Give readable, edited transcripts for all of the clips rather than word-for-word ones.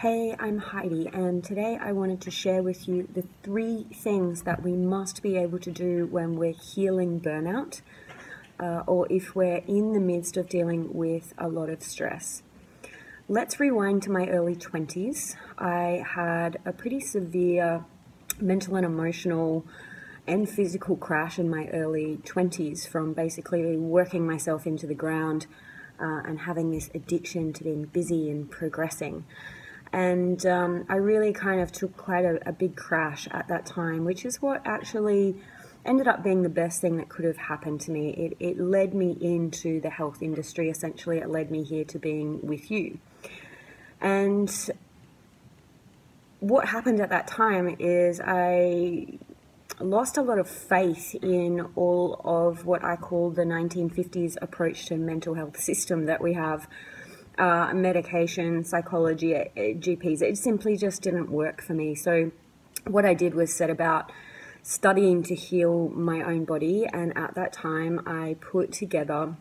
Hey, I'm Heidi, and today I wanted to share with you the 3 things that we must be able to do when we're healing burnout, or if we're in the midst of dealing with a lot of stress. Let's rewind to my early 20s. I had a pretty severe mental and emotional and physical crash in my early 20s from basically working myself into the ground and having this addiction to being busy and progressing. And I really kind of took quite a big crash at that time, which is what actually ended up being the best thing that could have happened to me. It led me into the health industry, essentially. It led me here to being with you. And what happened at that time is I lost a lot of faith in all of what I call the 1950s approach to mental health system that we have. Medication, psychology, GPs, it simply just didn't work for me. So what I did was set about studying to heal my own body, and at that time I put together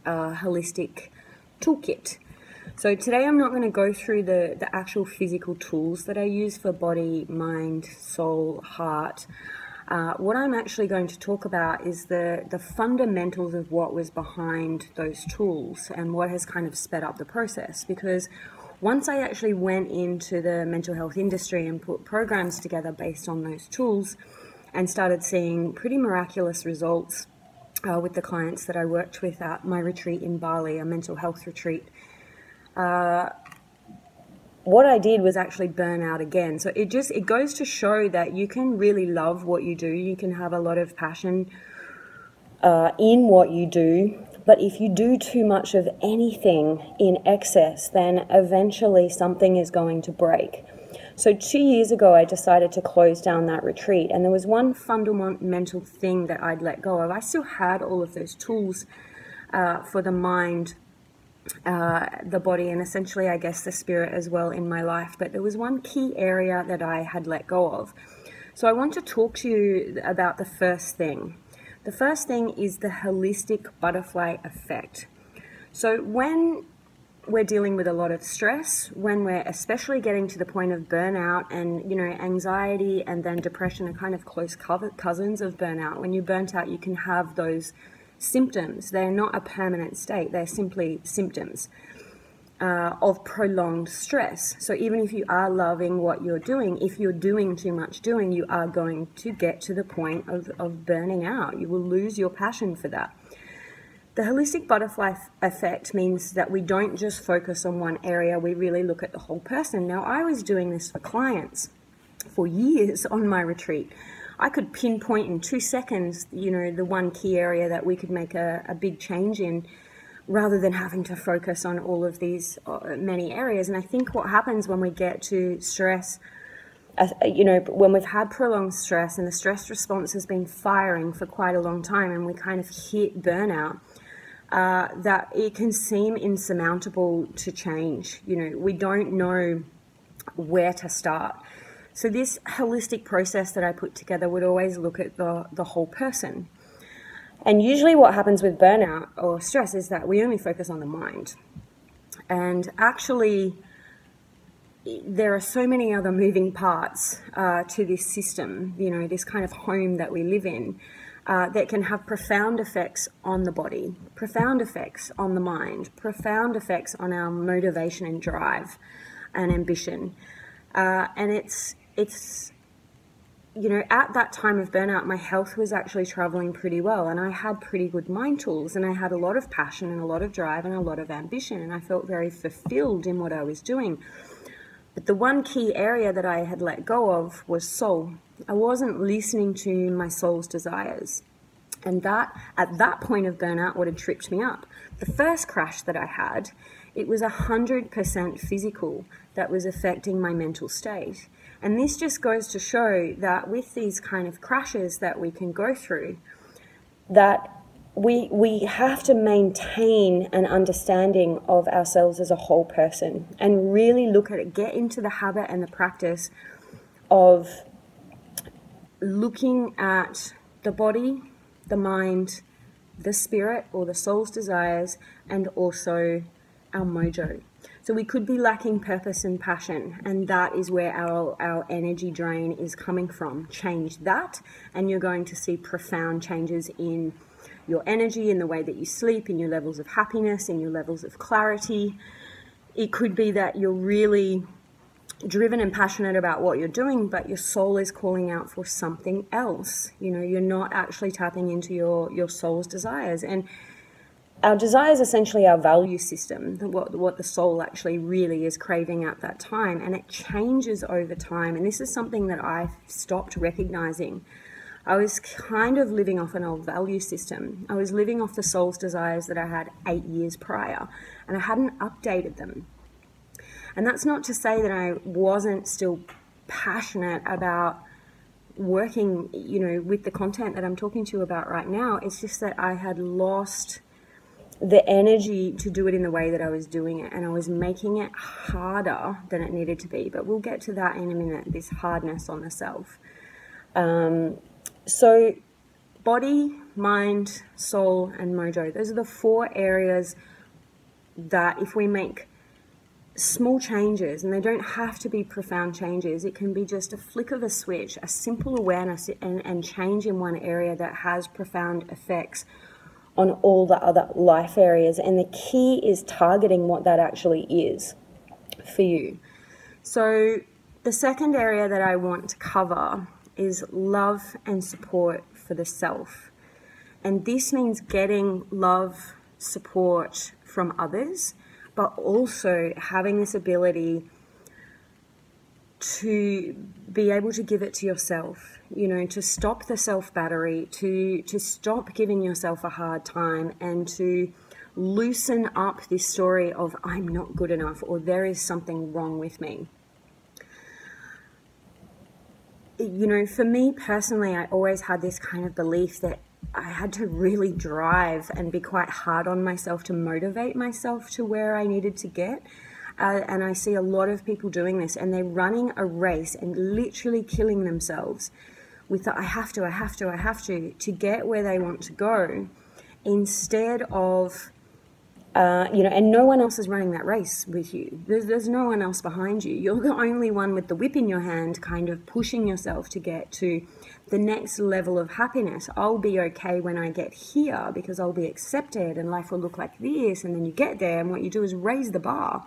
a holistic toolkit. So today I'm not going to go through the actual physical tools that I use for body, mind, soul, heart. What I'm actually going to talk about is the fundamentals of what was behind those tools and what has kind of sped up the process. Because once I actually went into the mental health industry and put programs together based on those tools and started seeing pretty miraculous results with the clients that I worked with at my retreat in Bali, a mental health retreat, what I did was actually burn out again. So it goes to show that you can really love what you do. You can have a lot of passion in what you do. But if you do too much of anything in excess, then eventually something is going to break. So 2 years ago, I decided to close down that retreat. And there was one fundamental thing that I'd let go of. I still had all of those tools for the mind, the body, and essentially I guess the spirit as well in my life, but there was one key area that I had let go of. So I want to talk to you about the first thing. The first thing is the holistic butterfly effect. So when we're dealing with a lot of stress, when we're especially getting to the point of burnout, and anxiety and then depression are kind of close cousins of burnout. When you're burnt out, you can have those symptoms. They're not a permanent state. They're simply symptoms of prolonged stress. So even if you are loving what you're doing, if you're doing too much doing, you are going to get to the point of burning out. You will lose your passion for that. The holistic butterfly effect means that we don't just focus on one area. We really look at the whole person. Now, I was doing this for clients for years on my retreat. I could pinpoint in 2 seconds, the one key area that we could make a big change in, rather than having to focus on all of these many areas. And I think what happens when we get to stress, when we've had prolonged stress and the stress response has been firing for quite a long time and we kind of hit burnout, that it can seem insurmountable to change. We don't know where to start. So this holistic process that I put together would always look at the whole person. And usually what happens with burnout or stress is that we only focus on the mind. And actually, there are so many other moving parts to this system, this kind of home that we live in, that can have profound effects on the body, profound effects on the mind, profound effects on our motivation and drive and ambition. And it's at that time of burnout, my health was actually traveling pretty well, and I had pretty good mind tools, and I had a lot of passion and a lot of drive and a lot of ambition, and I felt very fulfilled in what I was doing. But the one key area that I had let go of was soul. I wasn't listening to my soul's desires. And that, at that point of burnout, what had tripped me up. The first crash that I had, it was 100% physical that was affecting my mental state. And this just goes to show that with these kind of crashes that we can go through, that we have to maintain an understanding of ourselves as a whole person and really look at it, get into the habit and the practice of looking at the body, the mind, the spirit or the soul's desires, and also our mojo. So we could be lacking purpose and passion, and that is where our energy drain is coming from. Change that, and you're going to see profound changes in your energy, in the way that you sleep, in your levels of happiness, in your levels of clarity. It could be that you're really driven and passionate about what you're doing, but your soul is calling out for something else. You're not actually tapping into your soul's desires. And our desire is essentially our value system, what the soul actually really is craving at that time, and it changes over time. And this is something that I've stopped recognizing. I was kind of living off an old value system. I was living off the soul's desires that I had 8 years prior, and I hadn't updated them. And that's not to say that I wasn't still passionate about working, with the content that I'm talking to you about right now. It's just that I had lost the energy to do it in the way that I was doing it, and I was making it harder than it needed to be. But we'll get to that in a minute, this hardness on the self. So body, mind, soul, and mojo, those are the 4 areas that if we make small changes, and they don't have to be profound changes, it can be just a flick of a switch, a simple awareness and change in one area that has profound effects on all the other life areas. And the key is targeting what that actually is for you. So the second area that I want to cover is love and support for the self. And this means getting love, support from others, but also having this ability to be able to give it to yourself, to stop the self-battery, to stop giving yourself a hard time, and to loosen up this story of I'm not good enough, or there is something wrong with me. For me personally, I always had this kind of belief that I had to really drive and be quite hard on myself to motivate myself to where I needed to get. And I see a lot of people doing this, and they're running a race and literally killing themselves with the I have to get where they want to go, instead of, and no one else is running that race with you. There's no one else behind you. You're the only one with the whip in your hand, kind of pushing yourself to get to the next level of happiness. I'll be okay when I get here because I'll be accepted and life will look like this. And then you get there, and what you do is raise the bar.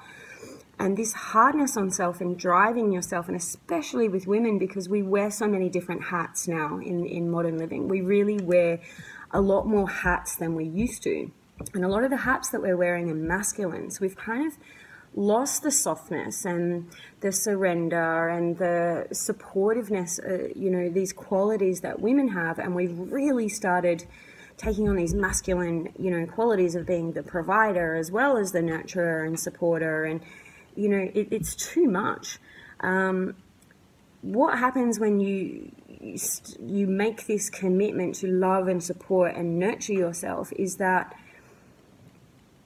And this hardness on self and driving yourself, and especially with women, because we wear so many different hats now in modern living. We really wear a lot more hats than we used to. And a lot of the hats that we're wearing are masculine. So we've kind of lost the softness and the surrender and the supportiveness, these qualities that women have. And we've really started taking on these masculine, qualities of being the provider as well as the nurturer and supporter. And, it's too much. What happens when you make this commitment to love and support and nurture yourself is that,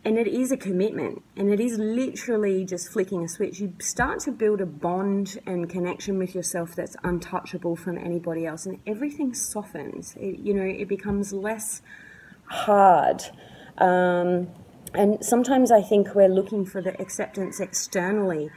and it is a commitment, and it is literally just flicking a switch. You start to build a bond and connection with yourself that's untouchable from anybody else, and everything softens. It becomes less hard. And sometimes I think we're looking for the acceptance externally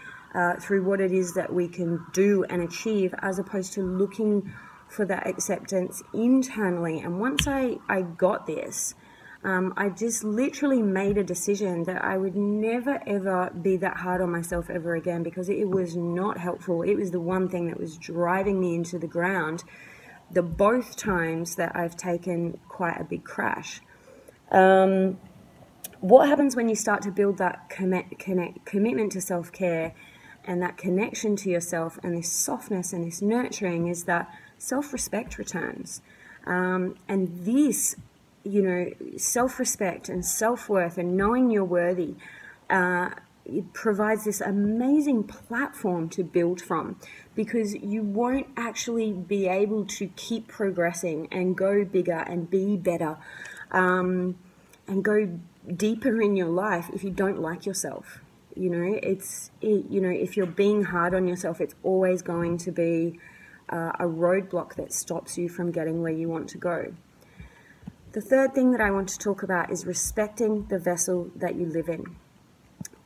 through what it is that we can do and achieve, as opposed to looking for that acceptance internally. And once I got this, I just literally made a decision that I would never, ever be that hard on myself ever again, because it was not helpful. It was the one thing that was driving me into the ground the both times that I've taken quite a big crash. What happens when you start to build that commitment to self-care and that connection to yourself and this softness and this nurturing is that self-respect returns. And this, self-respect and self-worth and knowing you're worthy, it provides this amazing platform to build from, because you won't actually be able to keep progressing and go bigger and be better and go deeper in your life if you don't like yourself. If you're being hard on yourself, it's always going to be a roadblock that stops you from getting where you want to go. The third thing that I want to talk about is respecting the vessel that you live in.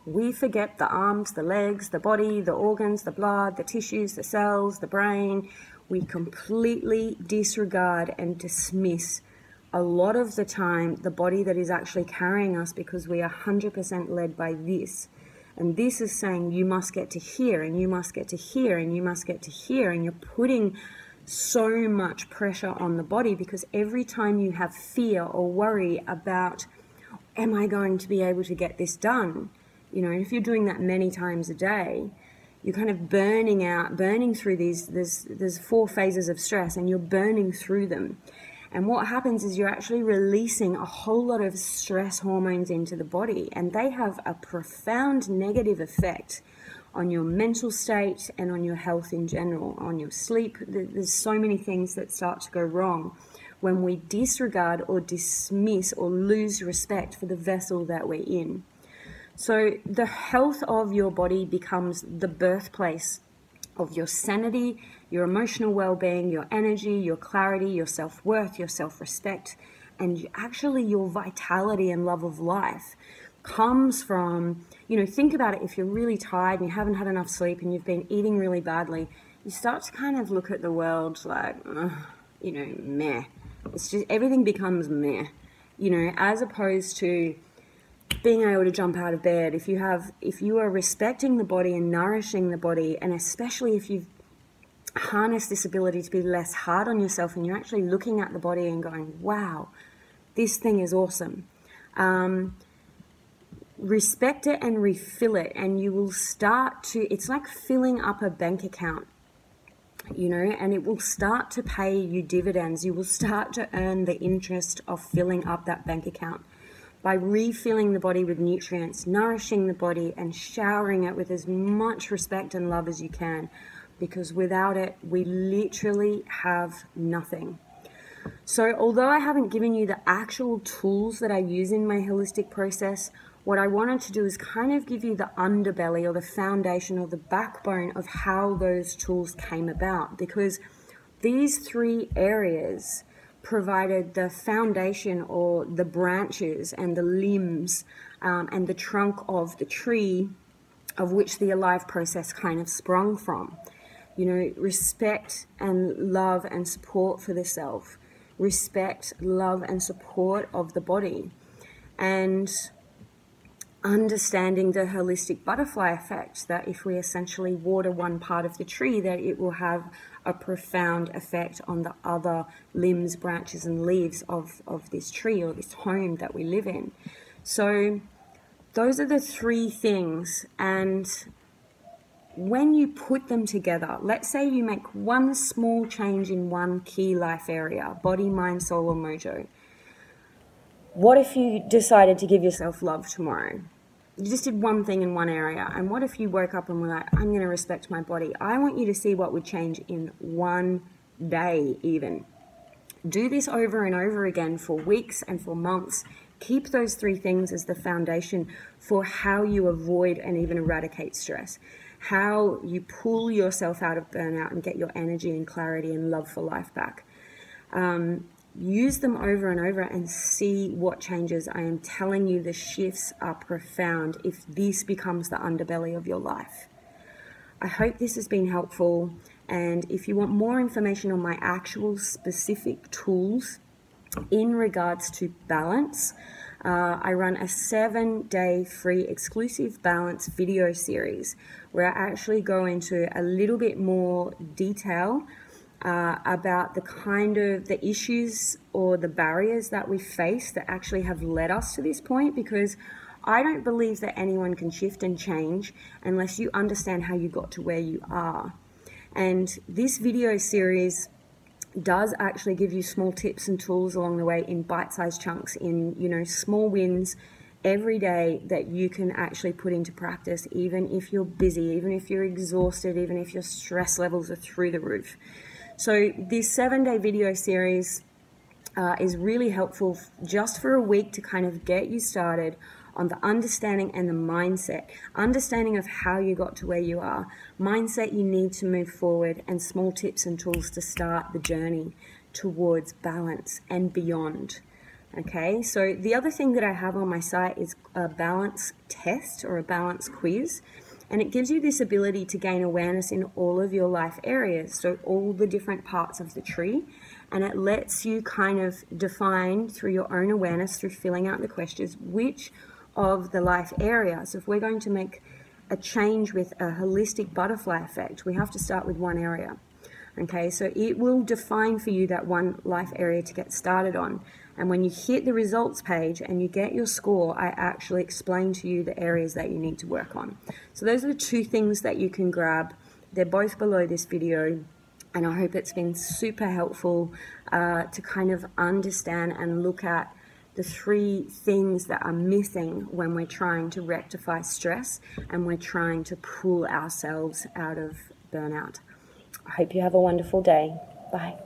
We forget the arms, the legs, the body, the organs, the blood, the tissues, the cells, the brain. We completely disregard and dismiss a lot of the time the body that is actually carrying us, because we are 100% led by this. And this is saying you must get to here, and you must get to here, and you must get to here. And you're putting so much pressure on the body, because every time you have fear or worry about, am I going to be able to get this done? You know, if you're doing that many times a day, you're kind of burning through there's 4 phases of stress, and you're burning through them. And what happens is you're actually releasing a whole lot of stress hormones into the body, and they have a profound negative effect on your mental state and on your health in general, on your sleep. There's so many things that start to go wrong when we disregard or dismiss or lose respect for the vessel that we're in. So the health of your body becomes the birthplace of your sanity, your emotional well-being, your energy, your clarity, your self-worth, your self-respect, and actually your vitality and love of life comes from, you know, think about it. If you're really tired and you haven't had enough sleep and you've been eating really badly, you start to kind of look at the world like, you know, meh. It's just, everything becomes meh, you know, as opposed to being able to jump out of bed. If you are respecting the body and nourishing the body, and especially if you've harnessed this ability to be less hard on yourself, and you're actually looking at the body and going, wow, this thing is awesome. Respect it and refill it, and you will start to, it's like filling up a bank account, you know, and it will start to pay you dividends. You will start to earn the interest of filling up that bank account by refilling the body with nutrients, nourishing the body, and showering it with as much respect and love as you can, because without it, we literally have nothing. So although I haven't given you the actual tools that I use in my holistic process, what I wanted to do is kind of give you the underbelly, or the foundation, or the backbone of how those tools came about, because these 3 areas provided the foundation, or the branches and the limbs and the trunk of the tree of which the Alive process kind of sprung from. You know, respect and love and support for the self, respect, love and support of the body, and understanding the holistic butterfly effect, that if we essentially water one part of the tree, that it will have a profound effect on the other limbs, branches and leaves of this tree, or this home that we live in. So those are the 3 things, and when you put them together, let's say you make one small change in one key life area, body, mind, soul or mojo. What if you decided to give yourself love tomorrow? You just did one thing in one area. And what if you woke up and were like, I'm going to respect my body? I want you to see what would change in one day even. Do this over and over again for weeks and for months. Keep those 3 things as the foundation for how you avoid and even eradicate stress, how you pull yourself out of burnout and get your energy and clarity and love for life back. Use them over and over and see what changes. I am telling you, the shifts are profound if this becomes the underbelly of your life. I hope this has been helpful, and if you want more information on my actual specific tools in regards to balance, I run a 7-day free exclusive balance video series where I actually go into a little bit more detail about the kind of the issues or the barriers that we face that actually have led us to this point, because I don't believe that anyone can shift and change unless you understand how you got to where you are. And this video series does actually give you small tips and tools along the way in bite-sized chunks, in, you know, small wins every day that you can actually put into practice, even if you're busy, even if you're exhausted, even if your stress levels are through the roof. So this 7-day video series is really helpful just for a week to kind of get you started on the understanding and the mindset, understanding of how you got to where you are, mindset you need to move forward, and small tips and tools to start the journey towards balance and beyond. Okay, so the other thing that I have on my site is a balance test or a balance quiz, and it gives you this ability to gain awareness in all of your life areas, so all the different parts of the tree, and it lets you kind of define through your own awareness, through filling out the questions, which of the life areas. If we're going to make a change with a holistic butterfly effect, we have to start with one area. Okay, so it will define for you that one life area to get started on. And when you hit the results page and you get your score, I actually explain to you the areas that you need to work on. So those are the two things that you can grab. They're both below this video. And I hope it's been super helpful to kind of understand and look at the three things that are missing when we're trying to rectify stress and we're trying to pull ourselves out of burnout. I hope you have a wonderful day. Bye.